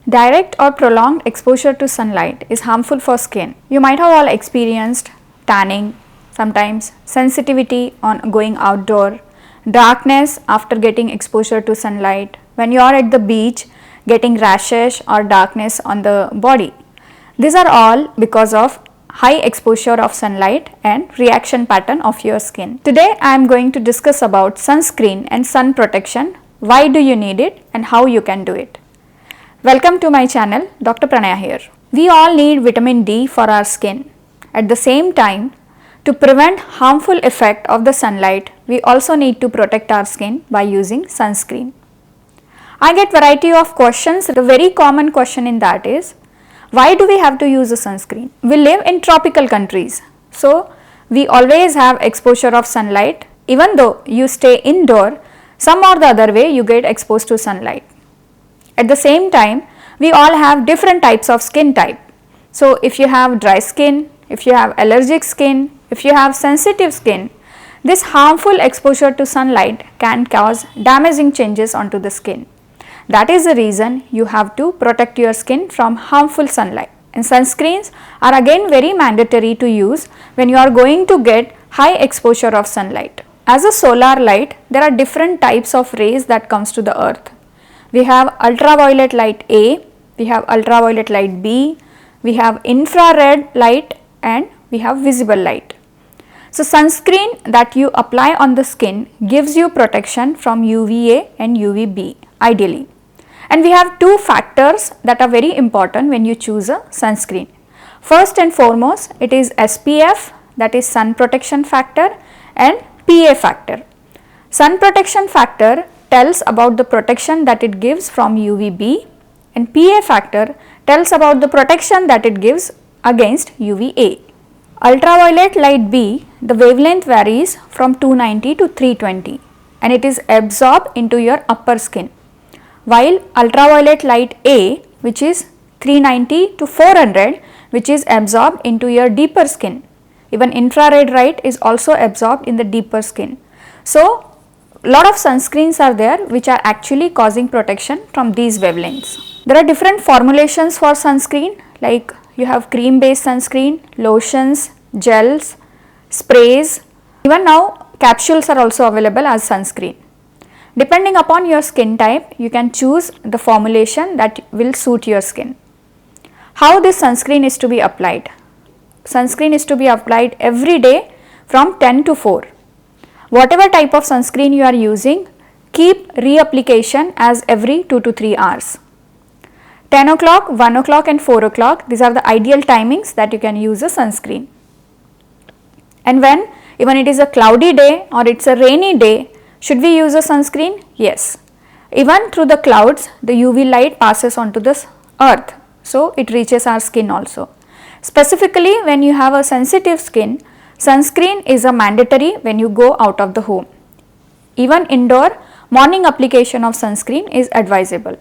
Direct or prolonged exposure to sunlight is harmful for skin. You might have all experienced tanning, sometimes sensitivity on going outdoor, darkness after getting exposure to sunlight, when you are at the beach getting rashes or darkness on the body. These are all because of high exposure of sunlight and reaction pattern of your skin. Today I am going to discuss about sunscreen and sun protection, why do you need it and how you can do it. Welcome to my channel, Dr. Pranaya here. We all need vitamin D for our skin. At the same time, to prevent harmful effect of the sunlight, we also need to protect our skin by using sunscreen. I get variety of questions. The very common question in that is, why do we have to use a sunscreen? We live in tropical countries, so we always have exposure of sunlight. Even though you stay indoor, some or the other way you get exposed to sunlight. At the same time, we all have different types of skin type. So if you have dry skin, if you have allergic skin, if you have sensitive skin, this harmful exposure to sunlight can cause damaging changes onto the skin. That is the reason you have to protect your skin from harmful sunlight. And sunscreens are again very mandatory to use when you are going to get high exposure of sunlight. As a solar light, there are different types of rays that comes to the earth. We have ultraviolet light A, we have ultraviolet light B, we have infrared light and we have visible light. So sunscreen that you apply on the skin gives you protection from UVA and UVB ideally. And we have two factors that are very important when you choose a sunscreen. First and foremost, it is SPF, that is sun protection factor, and PA factor. Sun protection factor tells about the protection that it gives from UVB and PA factor tells about the protection that it gives against UVA. Ultraviolet light B, the wavelength varies from 290 to 320 and it is absorbed into your upper skin, while ultraviolet light A, which is 390 to 400, which is absorbed into your deeper skin. Even infrared light is also absorbed in the deeper skin. So lot of sunscreens are there which are actually causing protection from these wavelengths. There are different formulations for sunscreen, like you have cream based sunscreen, lotions, gels, sprays. Even now capsules are also available as sunscreen. Depending upon your skin type, you can choose the formulation that will suit your skin. How this sunscreen is to be applied? Sunscreen is to be applied every day from 10 to 4. Whatever type of sunscreen you are using, keep reapplication as every 2 to 3 hours. 10 o'clock, 1 o'clock and 4 o'clock, these are the ideal timings that you can use a sunscreen. And when even it is a cloudy day or it's a rainy day, should we use a sunscreen? Yes. Even through the clouds, the UV light passes onto this earth, so it reaches our skin also. Specifically when you have a sensitive skin, sunscreen is a mandatory when you go out of the home. Even indoor, morning application of sunscreen is advisable.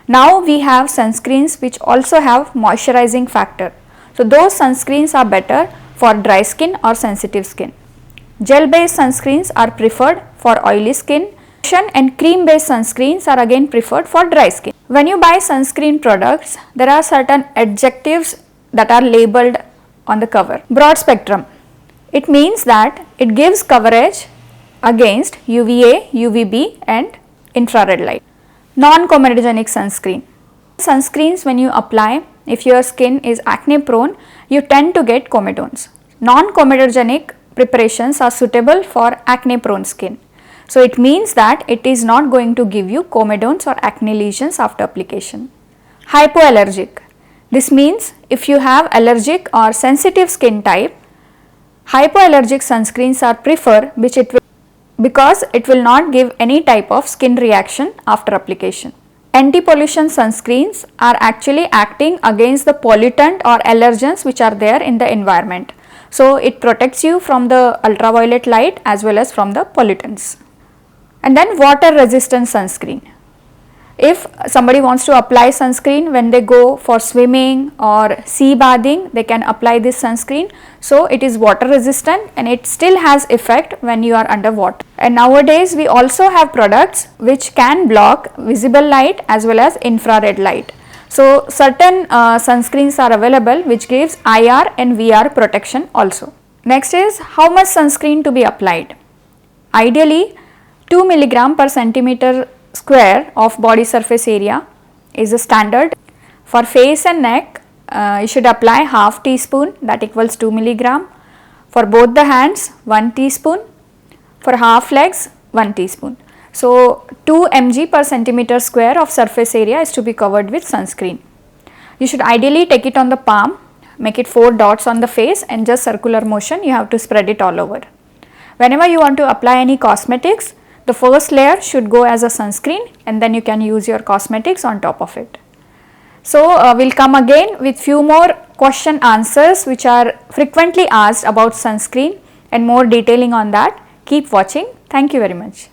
Now we have sunscreens which also have moisturizing factor. So those sunscreens are better for dry skin or sensitive skin. Gel based sunscreens are preferred for oily skin, and cream based sunscreens are again preferred for dry skin. When you buy sunscreen products, there are certain adjectives that are labeled on the cover. Broad spectrum. It means that it gives coverage against UVA, UVB and infrared light. Non-comedogenic sunscreen. Sunscreens when you apply, if your skin is acne prone, you tend to get comedones. Non-comedogenic preparations are suitable for acne prone skin. So it means that it is not going to give you comedones or acne lesions after application. Hypo allergic. This means if you have allergic or sensitive skin type, hypoallergic sunscreens are preferred because it will not give any type of skin reaction after application. Anti-pollution sunscreens are actually acting against the pollutant or allergens which are there in the environment. So it protects you from the ultraviolet light as well as from the pollutants. And then water resistant sunscreen. If somebody wants to apply sunscreen when they go for swimming or sea bathing, they can apply this sunscreen. So it is water resistant and it still has effect when you are under water. And nowadays we also have products which can block visible light as well as infrared light. So certain sunscreens are available which gives IR and VR protection also. Next is how much sunscreen to be applied. Ideally 2 milligram per centimeter square of body surface area is the standard. For face and neck you should apply half teaspoon, that equals 2 milligram. For both the hands 1 teaspoon. For half legs 1 teaspoon. So 2 mg per centimeter square of surface area is to be covered with sunscreen. You should ideally take it on the palm, make it 4 dots on the face, and just circular motion you have to spread it all over. Whenever you want to apply any cosmetics, the first layer should go as a sunscreen and then you can use your cosmetics on top of it. So we will come again with few more question answers which are frequently asked about sunscreen and more detailing on that. Keep watching. Thank you very much.